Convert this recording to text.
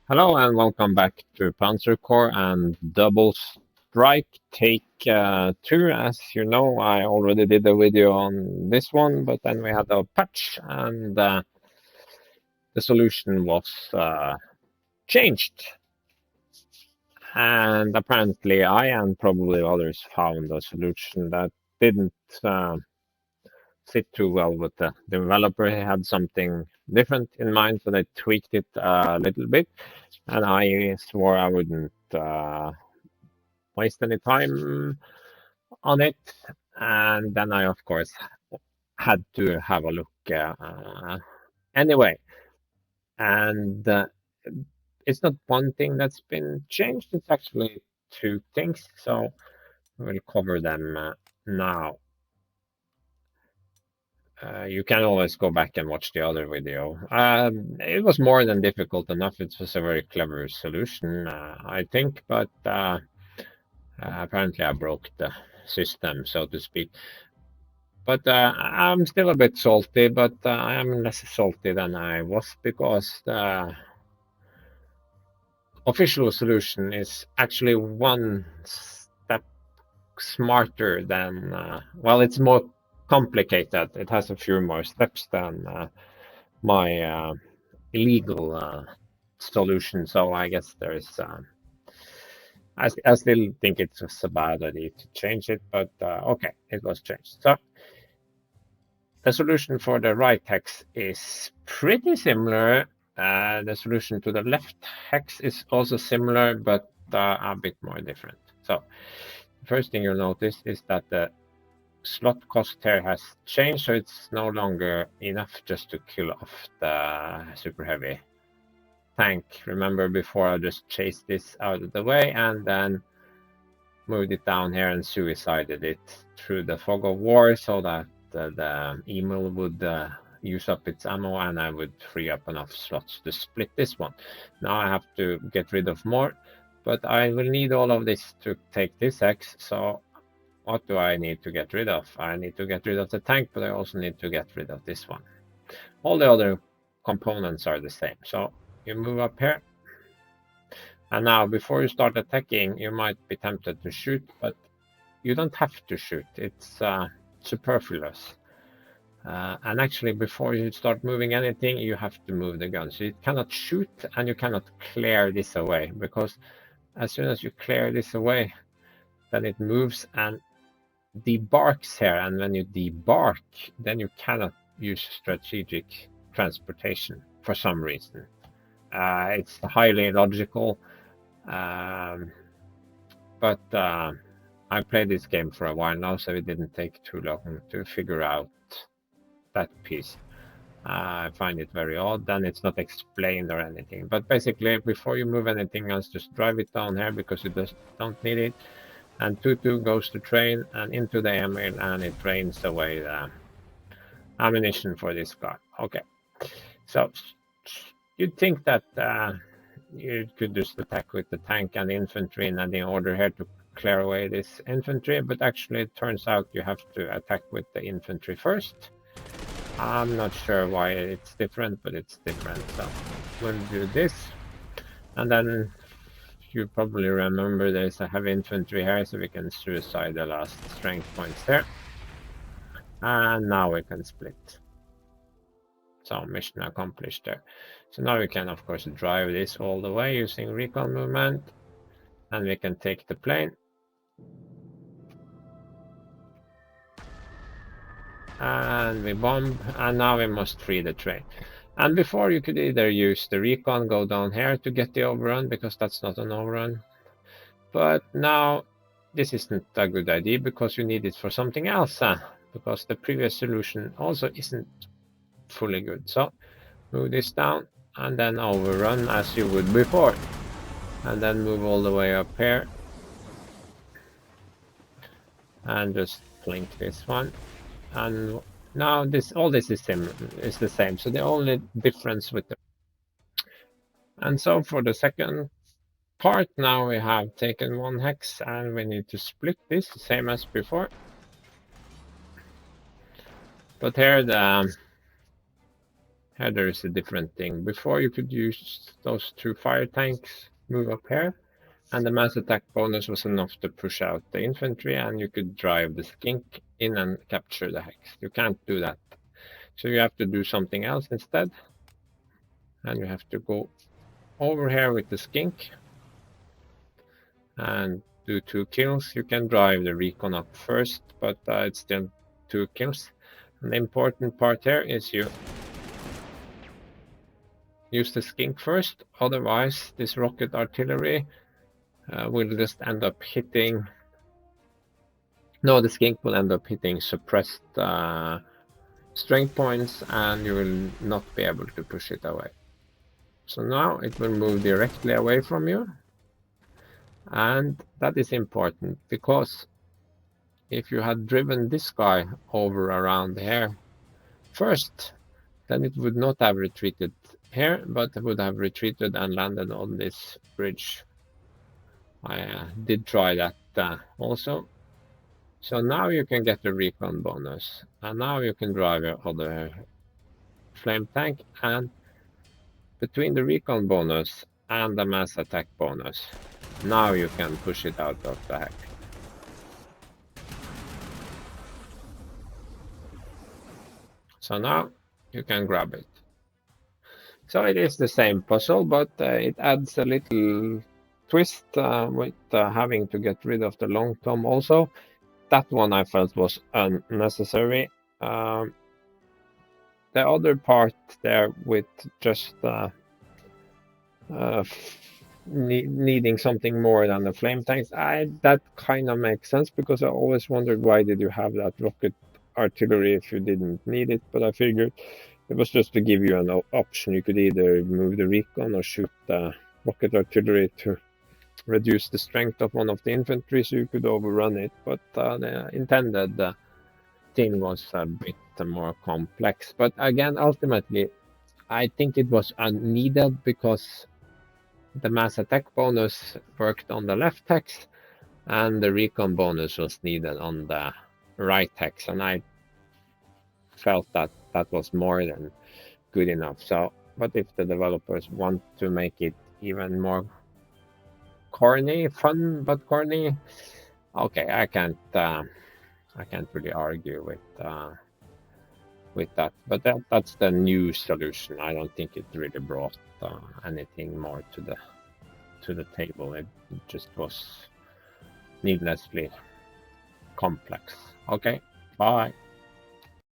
Hello and welcome back to Panzer Core and Double Strike Take 2. As you know, I already did a video on this one, but then we had a patch and the solution was changed. And apparently I and probably others found a solution that didn't fit too well with the developer. He had something different in mind, so they tweaked it a little bit. And I swore I wouldn't waste any time on it. And then I, of course, had to have a look anyway. And it's not one thing that's been changed, it's actually two things. So we'll cover them now. You can always go back and watch the other video. It was more than difficult enough. It was a very clever solution, I think, but apparently I broke the system, so to speak. But I'm still a bit salty, but I am less salty than I was because the official solution is actually one step smarter than, well, it's more complicated. It has a few more steps than my illegal solution. So I guess there is. I still think it was a bad idea to change it, but okay, it was changed. So the solution for the right hex is pretty similar. The solution to the left hex is also similar, but a bit more different. So the first thing you'll notice is that the slot cost here has changed, so it's no longer enough just to kill off the super heavy tank. Remember before I just chased this out of the way and then moved it down here and suicided it through the fog of war so that the email would use up its ammo and I would free up enough slots to split this one. Now I have to get rid of more, but I will need all of this to take this hex. So what do I need to get rid of? I need to get rid of the tank, but I also need to get rid of this one. All the other components are the same. So you move up here. And now before you start attacking, you might be tempted to shoot, but you don't have to shoot. It's superfluous. And actually, before you start moving anything, you have to move the gun. So you cannot shoot and you cannot clear this away, because as soon as you clear this away, then it moves and debarks here. And when you debark, then you cannot use strategic transportation for some reason. It's highly illogical, but I played this game for a while now, so it didn't take too long to figure out that piece. I find it very odd, and it's not explained or anything. But basically, before you move anything else, just drive it down here because you just don't need it. And 2-2 goes to train and into the airmail, and it drains away the ammunition for this guy. Okay, so you'd think that you could just attack with the tank and the infantry in any order here to clear away this infantry, but actually it turns out you have to attack with the infantry first. I'm not sure why it's different, but it's different. So we'll do this, and then you probably remember there's a heavy infantry here, so we can suicide the last strength points there. And now we can split. So mission accomplished there. So now we can, of course, drive this all the way using recon movement, and we can take the plane. And we bomb, and now we must free the train. And before, you could either use the recon, go down here to get the overrun, because that's not an overrun. But now this isn't a good idea because you need it for something else, because the previous solution also isn't fully good. So move this down and then overrun as you would before, and then move all the way up here and just blink this one. And now all this is the same. So the only difference with the and so for the second part, now we have taken one hex and we need to split this same as before. But here Here there is a different thing. Before you could use those 2 fire tanks, move up here, and the mass attack bonus was enough to push out the infantry, and you could drive the skink in and capture the hex. You can't do that. So you have to do something else instead. And you have to go over here with the skink and do 2 kills. You can drive the recon up first, but it's still 2 kills. And the important part here is you use the skink first, otherwise this rocket artillery will just end up hitting. No, the skink will end up hitting suppressed strength points, and you will not be able to push it away. So now it will move directly away from you, and that is important because if you had driven this guy over around here first, then it would not have retreated here, but it would have retreated and landed on this bridge. I did try that also. So now you can get the recon bonus, and now you can drive your other flame tank, and between the recon bonus and the mass attack bonus, now you can push it out of the hex. So now you can grab it. So it is the same puzzle, but it adds a little twist with having to get rid of the long tom also. That one I felt was unnecessary. The other part there with just needing something more than the flame tanks, that kind of makes sense, because I always wondered why did you have that rocket artillery if you didn't need it, but I figured it was just to give you an option. You could either move the recon or shoot the rocket artillery to reduce the strength of one of the infantry, so you could overrun it, but the intended thing was a bit more complex. But again, ultimately, I think it was unneeded, because the mass attack bonus worked on the left hex, and the recon bonus was needed on the right hex, and I felt that that was more than good enough. So, but if the developers want to make it even more corny, fun but corny, okay, I can't really argue with that. But that's the new solution. I don't think it really brought anything more to the table. It just was needlessly complex. Okay, bye.